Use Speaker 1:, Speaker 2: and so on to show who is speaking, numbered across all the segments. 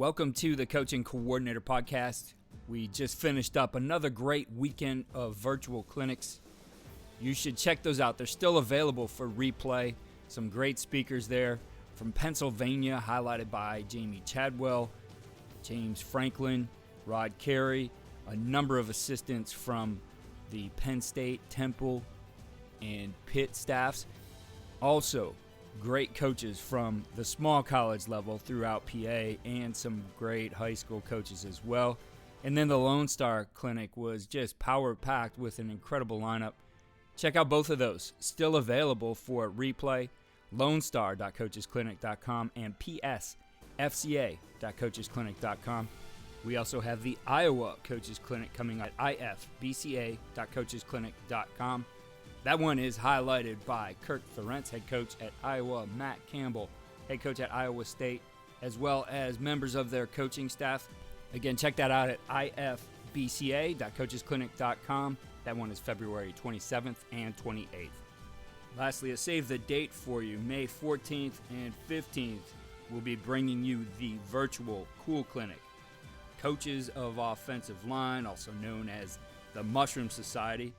Speaker 1: Welcome to the Coaching Coordinator Podcast. We just finished up another great weekend of virtual clinics. You should check those out. They're still available for replay. Some great speakers there from Pennsylvania, highlighted by Jamie Chadwell, James Franklin, Rod Carey, a number of assistants from the Penn State, Temple, and Pitt staffs. Also, great coaches from the small college level throughout PA and some great high school coaches as well. And then the Lone Star Clinic was just power-packed with an incredible lineup. Check out both of those. Still available for replay, lonestar.coachesclinic.com and psfca.coachesclinic.com. We also have the Iowa Coaches Clinic coming at ifbca.coachesclinic.com. That one is highlighted by Kirk Ferentz, head coach at Iowa, Matt Campbell, head coach at Iowa State, as well as members of their coaching staff. Again, check that out at ifbca.coachesclinic.com. That one is February 27th and 28th. Lastly, a save the date for you. May 14th and 15th, we'll be bringing you the virtual Cool Clinic. Coaches of Offensive Line, also known as the Mushroom Society.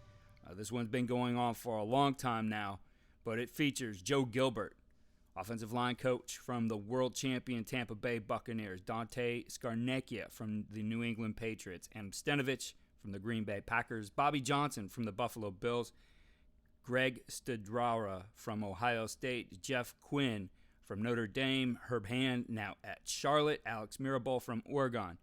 Speaker 1: This one's been going on for a long time now, but it features Joe Gilbert, offensive line coach from the world champion Tampa Bay Buccaneers, Dante Scarnecchia from the New England Patriots, Em Stenovich from the Green Bay Packers, Bobby Johnson from the Buffalo Bills, Greg Studrawa from Ohio State, Jeff Quinn from Notre Dame, Herb Hand now at Charlotte, Alex Mirabal from Oregon,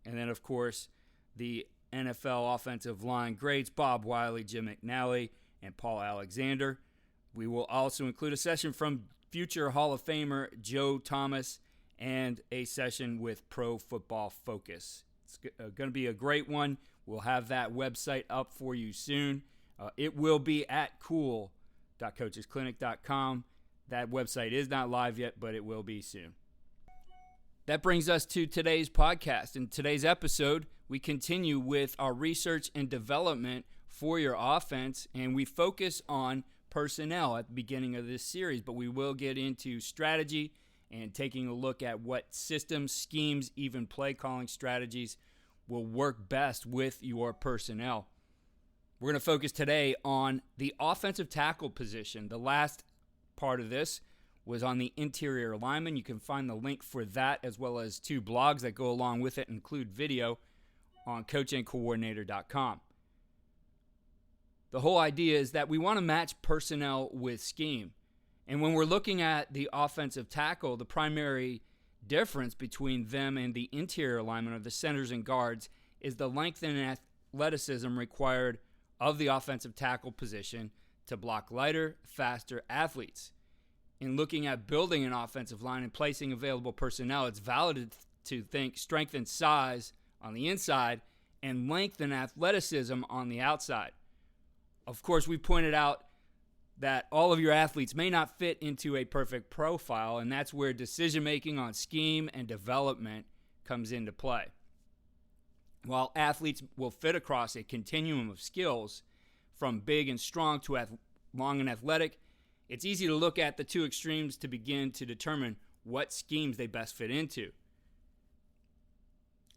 Speaker 1: and then, of course, the NFL offensive line greats Bob Wiley, Jim McNally, and Paul Alexander. We will also include a session from future Hall of Famer Joe Thomas and a session with Pro Football Focus. It's going to be a great one. We'll have that website up for you soon. It will be at cool.coachesclinic.com. That website is not live yet, but it will be soon. That brings us to today's podcast. In today's episode, we continue with our research and development for your offense, and we focus on personnel at the beginning of this series, but we will get into strategy and taking a look at what systems, schemes, even play calling strategies will work best with your personnel. We're going to focus today on the offensive tackle position. The last part of this was on the interior lineman. You can find the link for that as well as two blogs that go along with it, include video on coachingcoordinator.com. The whole idea is that we want to match personnel with scheme. And when we're looking at the offensive tackle, the primary difference between them and the interior linemen, or the centers and guards, is the length and athleticism required of the offensive tackle position to block lighter, faster athletes. In looking at building an offensive line and placing available personnel, it's valid to think strength and size on the inside and length and athleticism on the outside. Of course, we pointed out that all of your athletes may not fit into a perfect profile, and that's where decision-making on scheme and development comes into play. While athletes will fit across a continuum of skills, from big and strong to long and athletic, it's easy to look at the two extremes to begin to determine what schemes they best fit into.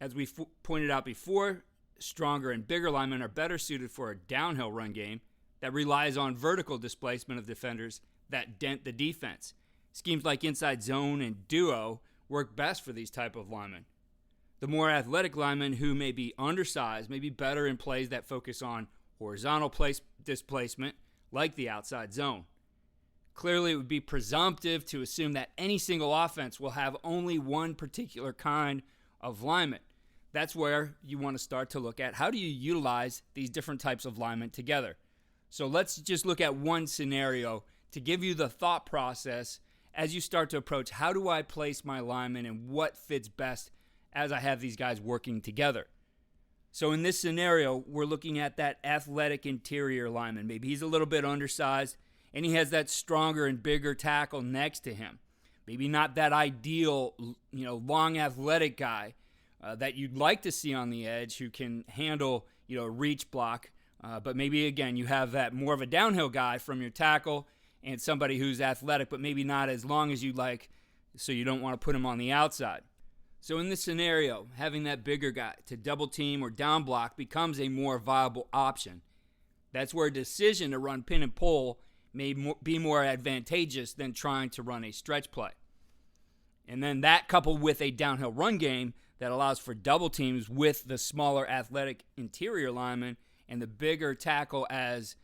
Speaker 1: As we pointed out before, stronger and bigger linemen are better suited for a downhill run game that relies on vertical displacement of defenders that dent the defense. Schemes like inside zone and duo work best for these type of linemen. The more athletic linemen who may be undersized may be better in plays that focus on horizontal displacement like the outside zone. Clearly, it would be presumptive to assume that any single offense will have only one particular kind of lineman. That's where you want to start to look at how do you utilize these different types of linemen together. So let's just look at one scenario to give you the thought process as you start to approach how do I place my linemen and what fits best as I have these guys working together. So in this scenario, we're looking at that athletic interior lineman. Maybe he's a little bit undersized and he has that stronger and bigger tackle next to him. Maybe not that ideal, long athletic guy that you'd like to see on the edge who can handle, reach block. But maybe, again, you have that more of a downhill guy from your tackle and somebody who's athletic but maybe not as long as you'd like, so you don't want to put him on the outside. So in this scenario, having that bigger guy to double team or down block becomes a more viable option. That's where a decision to run pin and pull may be more advantageous than trying to run a stretch play. And then that coupled with a downhill run game that allows for double teams with the smaller athletic interior lineman and the bigger tackle as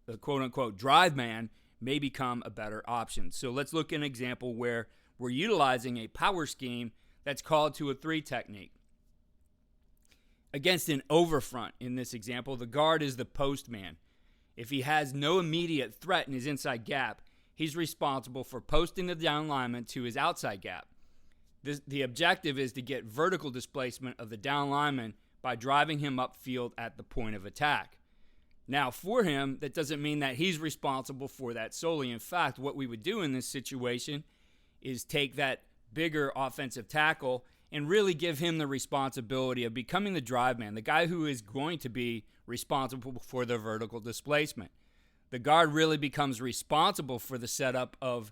Speaker 1: the quote-unquote drive man may become a better option. So let's look at an example where we're utilizing a power scheme that's called to a 3 technique. Against an overfront in this example, the guard is the post man. If he has no immediate threat in his inside gap, he's responsible for posting the down lineman to his outside gap. The objective is to get vertical displacement of the down lineman by driving him upfield at the point of attack. Now, for him, that doesn't mean that he's responsible for that solely. In fact, what we would do in this situation is take that bigger offensive tackle and really give him the responsibility of becoming the drive man, the guy who is going to be responsible for the vertical displacement. The guard really becomes responsible for the setup of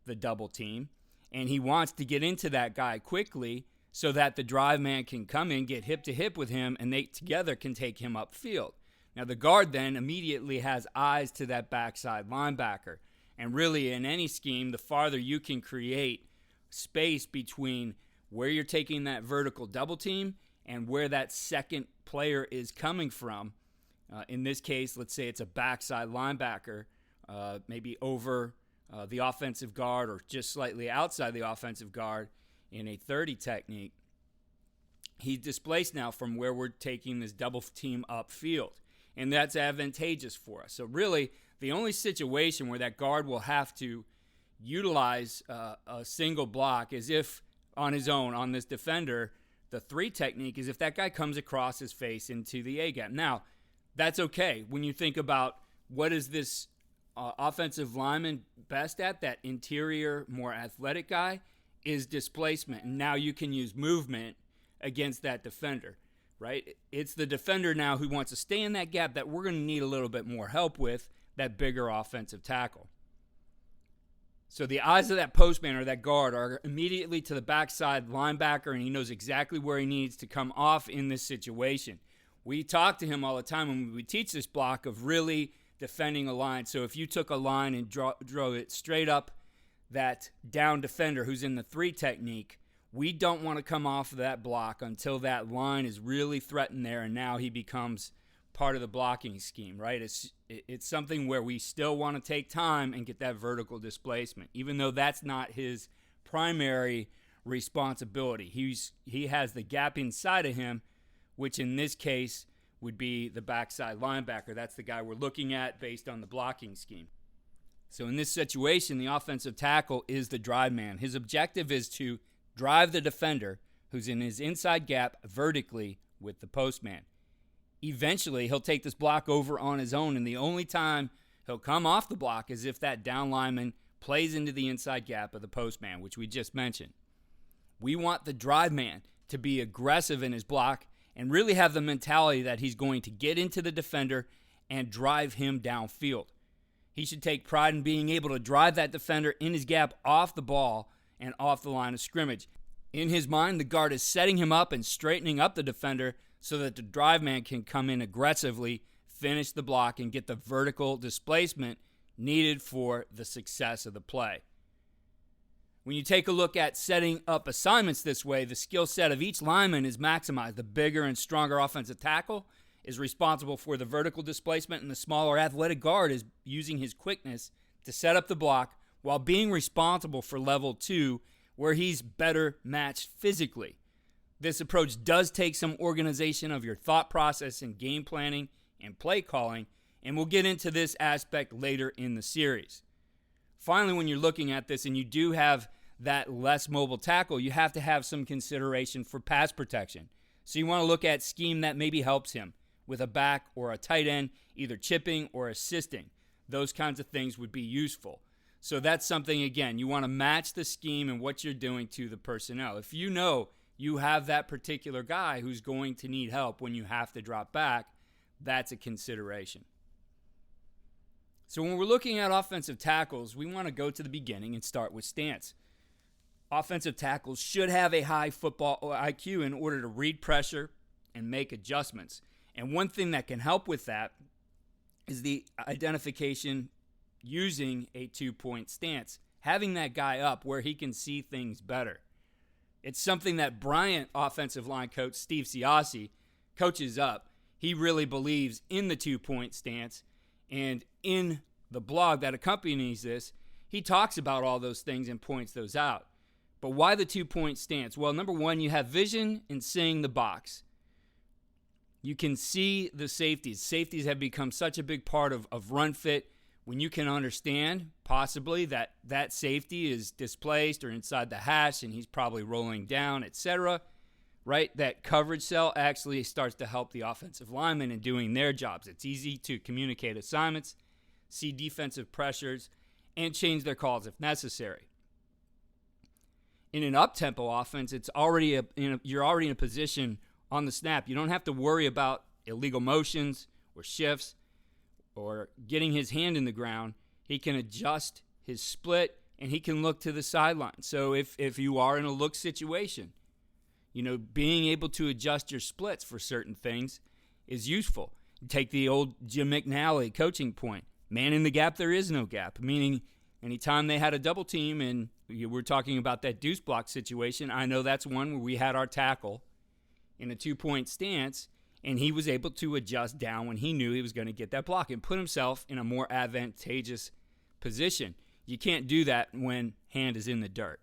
Speaker 1: the double team, and he wants to get into that guy quickly so that the drive man can come in, get hip to hip with him, and they together can take him upfield. Now, the guard then immediately has eyes to that backside linebacker. And really, in any scheme, the farther you can create space between where you're taking that vertical double team and where that second player is coming from. In this case, let's say it's a backside linebacker, maybe over the offensive guard or just slightly outside the offensive guard in a 30 technique. He's displaced now from where we're taking this double team upfield, and that's advantageous for us. So really, the only situation where that guard will have to utilize a single block is if on his own, on this defender, the 3 technique is if that guy comes across his face into the A-gap. Now, that's okay. When you think about what is this offensive lineman best at, that interior, more athletic guy, is displacement. And now you can use movement against that defender, right? It's the defender now who wants to stay in that gap that we're going to need a little bit more help with, that bigger offensive tackle. So the eyes of that postman or that guard are immediately to the backside linebacker, and he knows exactly where he needs to come off in this situation. We talk to him all the time when we teach this block of really defending a line. So if you took a line and drove it straight up that down defender who's in the 3 technique, we don't want to come off of that block until that line is really threatened there, and now he becomes part of the blocking scheme, right? It's something where we still want to take time and get that vertical displacement, even though that's not his primary responsibility. He has the gap inside of him, which in this case would be the backside linebacker. That's the guy we're looking at based on the blocking scheme. So in this situation, the offensive tackle is the drive man. His objective is to drive the defender who's in his inside gap vertically with the postman. Eventually, he'll take this block over on his own, and the only time he'll come off the block is if that down lineman plays into the inside gap of the postman, which we just mentioned. We want the drive man to be aggressive in his block and really have the mentality that he's going to get into the defender and drive him downfield. He should take pride in being able to drive that defender in his gap off the ball and off the line of scrimmage. In his mind, the guard is setting him up and straightening up the defender so that the drive man can come in aggressively, finish the block, and get the vertical displacement needed for the success of the play. When you take a look at setting up assignments this way, the skill set of each lineman is maximized. The bigger and stronger offensive tackle is responsible for the vertical displacement, and the smaller athletic guard is using his quickness to set up the block while being responsible for level 2, where he's better matched physically. This approach does take some organization of your thought process and game planning and play calling, and we'll get into this aspect later in the series. Finally, when you're looking at this and you do have that less mobile tackle, you have to have some consideration for pass protection. So you want to look at scheme that maybe helps him with a back or a tight end, either chipping or assisting. Those kinds of things would be useful. So that's something, again, you want to match the scheme and what you're doing to the personnel. If you know you have that particular guy who's going to need help when you have to drop back, that's a consideration. So when we're looking at offensive tackles, we want to go to the beginning and start with stance. Offensive tackles should have a high football IQ in order to read pressure and make adjustments. And one thing that can help with that is the identification using a 2-point stance, having that guy up where he can see things better. It's something that Bryant offensive line coach Steve Siossi coaches up. He really believes in the 2-point stance, and in the blog that accompanies this, he talks about all those things and points those out. But why the 2-point stance? Well, number one, you have vision in seeing the box. You can see the safeties. Safeties have become such a big part of run fit. When you can understand, possibly, that safety is displaced or inside the hash and he's probably rolling down, etc., right? That coverage cell actually starts to help the offensive linemen in doing their jobs. It's easy to communicate assignments, see defensive pressures, and change their calls if necessary. In an up-tempo offense, you're already in a position on the snap. You don't have to worry about illegal motions or shifts or getting his hand in the ground. He can adjust his split, and he can look to the sideline. So if you are in a look situation, being able to adjust your splits for certain things is useful. Take the old Jim McNally coaching point. Man in the gap, there is no gap, meaning anytime they had a double team, and we're talking about that deuce block situation, I know that's one where we had our tackle in a 2-point stance, and he was able to adjust down when he knew he was going to get that block and put himself in a more advantageous position. You can't do that when hand is in the dirt.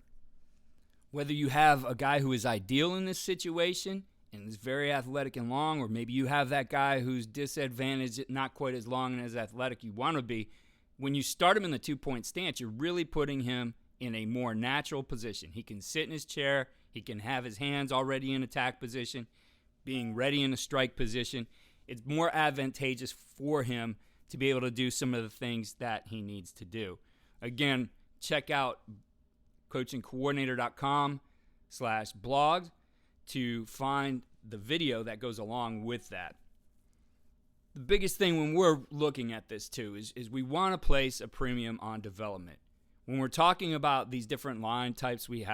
Speaker 1: Whether you have a guy who is ideal in this situation and is very athletic and long, or maybe you have that guy who's disadvantaged, not quite as long and as athletic you want to be, when you start him in the 2-point stance, you're really putting him in a more natural position. He can sit in his chair. He can have his hands already in attack position, being ready in a strike position. It's more advantageous for him to be able to do some of the things that he needs to do. Again, check out coachingcoordinator.com/blog to find the video that goes along with that. The biggest thing when we're looking at this too is we want to place a premium on development. When we're talking about these different line types we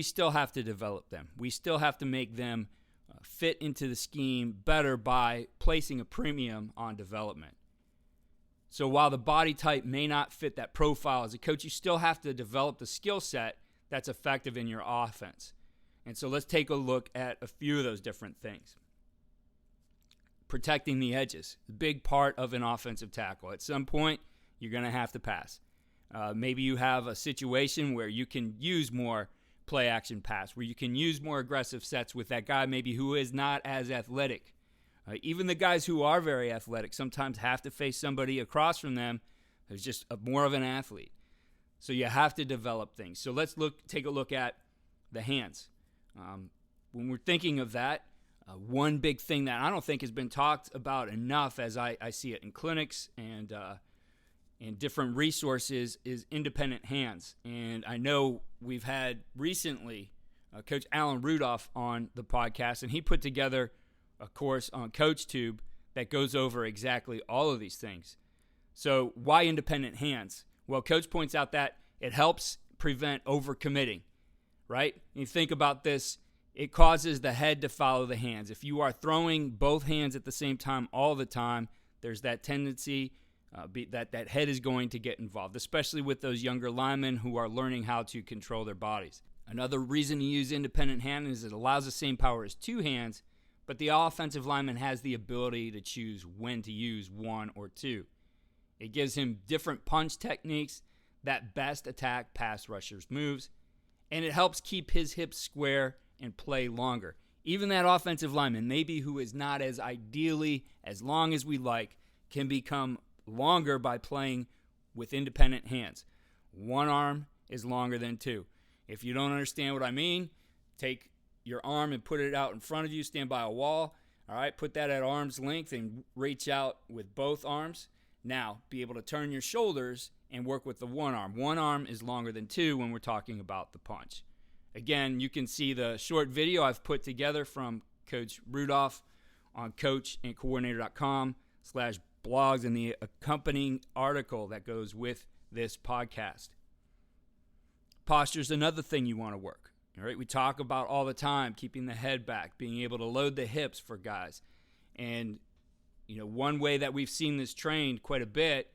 Speaker 1: still have to develop them. We still have to make them fit into the scheme better by placing a premium on development. So while the body type may not fit that profile as a coach, you still have to develop the skill set that's effective in your offense. And so let's take a look at a few of those different things. Protecting the edges, a big part of an offensive tackle. At some point, you're going to have to pass. Maybe you have a situation where you can use more play action pass, where you can use more aggressive sets with that guy maybe who is not as athletic. Even the guys who are very athletic sometimes have to face somebody across from them who's just more of an athlete. So you have to develop things. So let's take a look at the hands. When we're thinking of that, one big thing that I don't think has been talked about enough as I see it in clinics and different resources is independent hands. And I know we've had recently Coach Alan Rudolph on the podcast, and he put together a course on CoachTube that goes over exactly all of these things. So why independent hands? Well, Coach points out that it helps prevent overcommitting, right? You think about this, it causes the head to follow the hands. If you are throwing both hands at the same time all the time, there's that tendency that head is going to get involved, especially with those younger linemen who are learning how to control their bodies. Another reason to use independent hand is it allows the same power as two hands, but the offensive lineman has the ability to choose when to use one or two. It gives him different punch techniques that best attack pass rushers' moves, and it helps keep his hips square and play longer. Even that offensive lineman, maybe who is not as ideally as long as we like, can become longer by playing with independent hands. One arm is longer than two. If you don't understand what I mean, take your arm and put it out in front of you, stand by a wall. All right, put that at arm's length and reach out with both arms. Now, be able to turn your shoulders and work with the one arm. One arm is longer than two when we're talking about the punch. Again, you can see the short video I've put together from Coach Rudolph on coachingcoordinator.com/blogs and the accompanying article that goes with this podcast. Posture is another thing you want to work. All right, we talk about all the time keeping the head back, being able to load the hips for guys. And, one way that we've seen this trained quite a bit,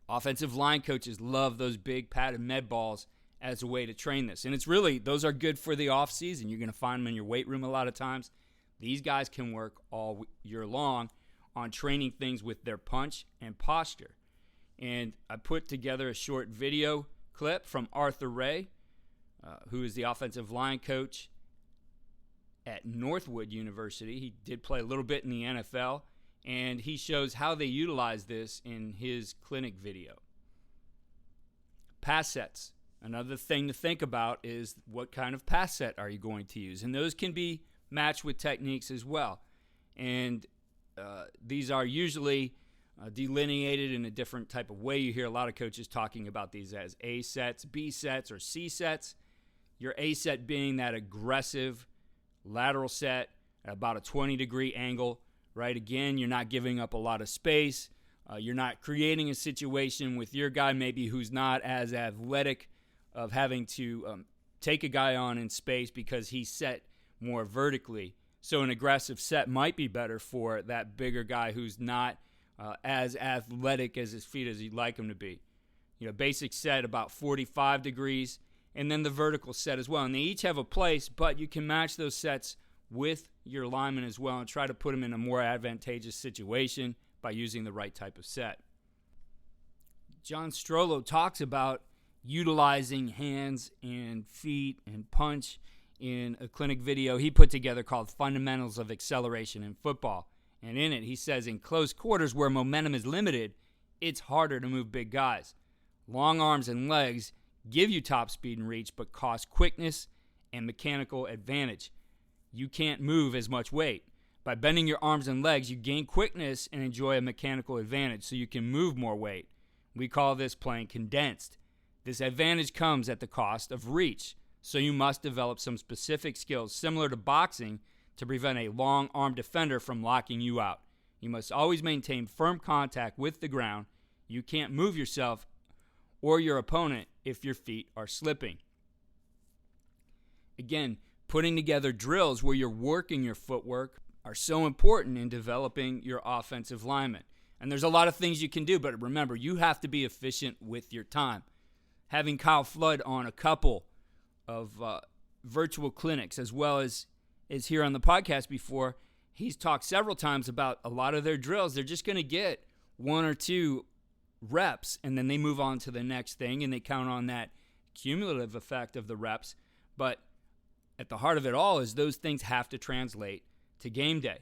Speaker 1: offensive line coaches love those big padded med balls as a way to train this. And it's really, those are good for the off season. You're going to find them in your weight room a lot of times. These guys can work all year long on training things with their punch and posture. And I put together a short video clip from Arthur Ray, who is the offensive line coach at Northwood University. He did play a little bit in the NFL, and he shows how they utilize this in his clinic video. Pass sets. Another thing to think about is what kind of pass set are you going to use? And those can be matched with techniques as well. And these are usually delineated in a different type of way. You hear a lot of coaches talking about these as A sets, B sets, or C sets. Your A set being that aggressive lateral set at about a 20-degree angle, right? Again, you're not giving up a lot of space. You're not creating a situation with your guy maybe who's not as athletic of having to take a guy on in space because he's set more vertically. So an aggressive set might be better for that bigger guy who's not as athletic as his feet as you'd like him to be. Basic set about 45 degrees, and then the vertical set as well. And they each have a place, but you can match those sets with your lineman as well and try to put them in a more advantageous situation by using the right type of set. John Strollo talks about utilizing hands and feet and punch in a clinic video he put together called Fundamentals of Acceleration in Football. And in it, he says, in close quarters where momentum is limited, it's harder to move big guys. Long arms and legs give you top speed and reach, but cost quickness and mechanical advantage. You can't move as much weight. By bending your arms and legs, you gain quickness and enjoy a mechanical advantage, so you can move more weight. We call this playing condensed. This advantage comes at the cost of reach, so you must develop some specific skills similar to boxing to prevent a long-arm defender from locking you out. You must always maintain firm contact with the ground. You can't move yourself or your opponent if your feet are slipping. Again, putting together drills where you're working your footwork are so important in developing your offensive lineman. And there's a lot of things you can do, but remember, you have to be efficient with your time. Having Kyle Flood on a couple of virtual clinics, as well as here on the podcast before, he's talked several times about a lot of their drills. They're just going to get 1 or 2 reps, and then they move on to the next thing, and they count on that cumulative effect of the reps. But at the heart of it all is those things have to translate to game day.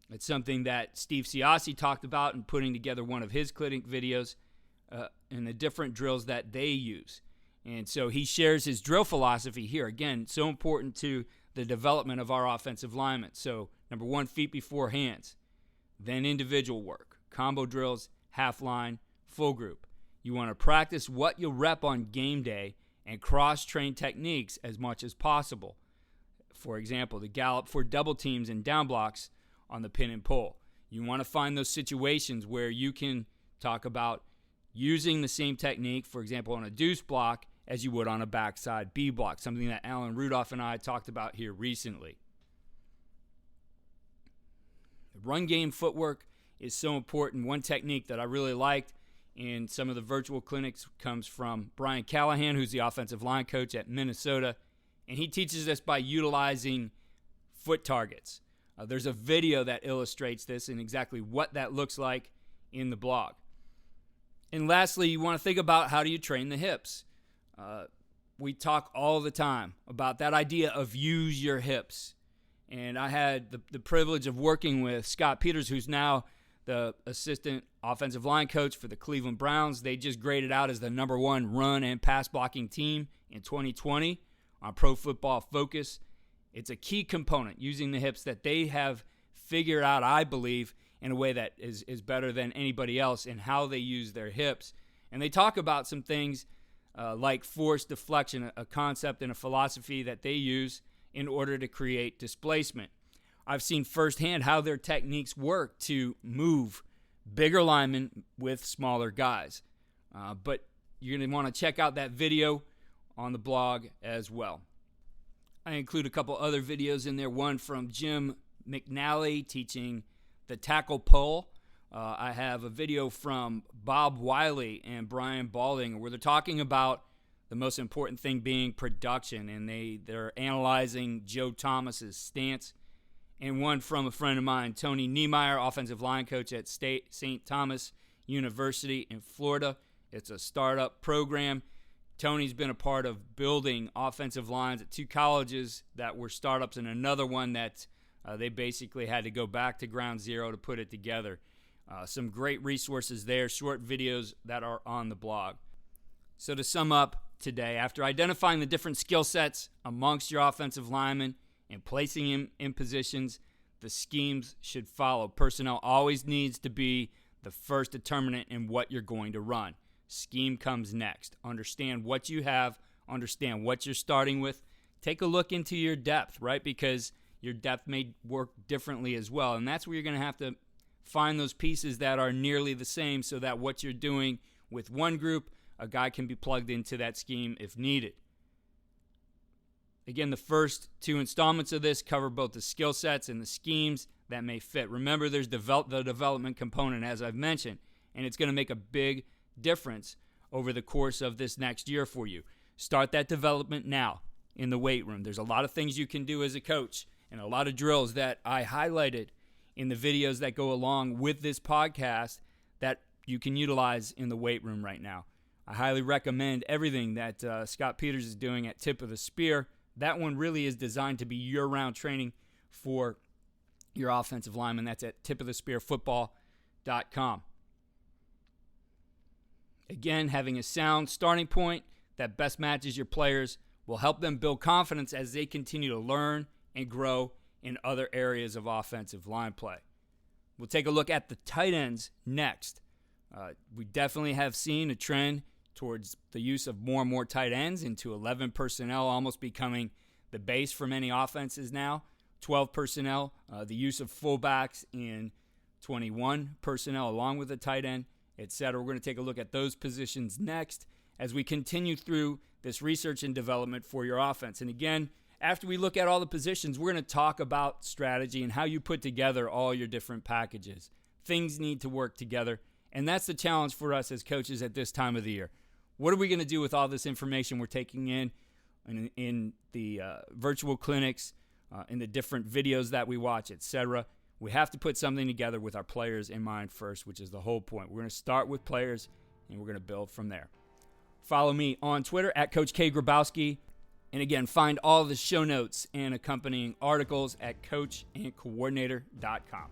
Speaker 1: It's something that Steve Siassi talked about in putting together one of his clinic videos and the different drills that they use. And so he shares his drill philosophy here. Again, so important to the development of our offensive linemen. So, number 1, feet before hands. Then individual work, combo drills, half line, full group. You want to practice what you'll rep on game day and cross-train techniques as much as possible. For example, the gallop for double teams and down blocks on the pin and pull. You want to find those situations where you can talk about using the same technique, for example, on a deuce block as you would on a backside B block, something that Alan Rudolph and I talked about here recently. The run game footwork is so important. One technique that I really liked in some of the virtual clinics comes from Brian Callahan, who's the offensive line coach at Minnesota, and he teaches us by utilizing foot targets. There's a video that illustrates this and exactly what that looks like in the blog. And lastly, you want to think about how do you train the hips. We talk all the time about that idea of use your hips. And I had the privilege of working with Scott Peters, who's now the assistant offensive line coach for the Cleveland Browns. They just graded out as the number 1 run and pass blocking team in 2020 on Pro Football Focus. It's a key component, using the hips, that they have figured out, I believe, in a way that is better than anybody else in how they use their hips. And they talk about some things like force deflection, a concept and a philosophy that they use in order to create displacement. I've seen firsthand how their techniques work to move bigger linemen with smaller guys. But you're going to want to check out that video on the blog as well. I include a couple other videos in there, one from Jim McNally teaching the tackle pull. I have a video from Bob Wiley and Brian Balding where they're talking about the most important thing being production, and they're analyzing Joe Thomas's stance. And one from a friend of mine, Tony Niemeyer, offensive line coach at St. Thomas University in Florida. It's a startup program. Tony's been a part of building offensive lines at two colleges that were startups and another one that they basically had to go back to ground zero to put it together. Some great resources there, short videos that are on the blog. So to sum up today, after identifying the different skill sets amongst your offensive linemen and placing him in positions, the schemes should follow. Personnel always needs to be the first determinant in what you're going to run. Scheme comes next. Understand what you have. Understand what you're starting with. Take a look into your depth, right? Because your depth may work differently as well. And that's where you're going to have to find those pieces that are nearly the same so that what you're doing with one group, a guy can be plugged into that scheme if needed. Again, the first two installments of this cover both the skill sets and the schemes that may fit. Remember, there's the development component, as I've mentioned, and it's going to make a big difference over the course of this next year for you. Start that development now in the weight room. There's a lot of things you can do as a coach and a lot of drills that I highlighted in the videos that go along with this podcast that you can utilize in the weight room right now. I highly recommend everything that Scott Peters is doing at Tip of the Spear. That one really is designed to be year-round training for your offensive lineman. That's at tipofthespearfootball.com. Again, having a sound starting point that best matches your players will help them build confidence as they continue to learn and grow in other areas of offensive line play. We'll take a look at the tight ends next. We definitely have seen a trend towards the use of more and more tight ends into 11 personnel, almost becoming the base for many offenses now. 12 personnel, the use of fullbacks in 21 personnel along with the tight end, etc. We're going to take a look at those positions next as we continue through this research and development for your offense. And again, after we look at all the positions, we're going to talk about strategy and how you put together all your different packages. Things need to work together, and that's the challenge for us as coaches at this time of the year. What are we going to do with all this information we're taking in the virtual clinics, in the different videos that we watch, etc.? We have to put something together with our players in mind first, which is the whole point. We're going to start with players, and we're going to build from there. Follow me on Twitter at Coach K. Grabowski. And again, find all the show notes and accompanying articles at coachandcoordinator.com.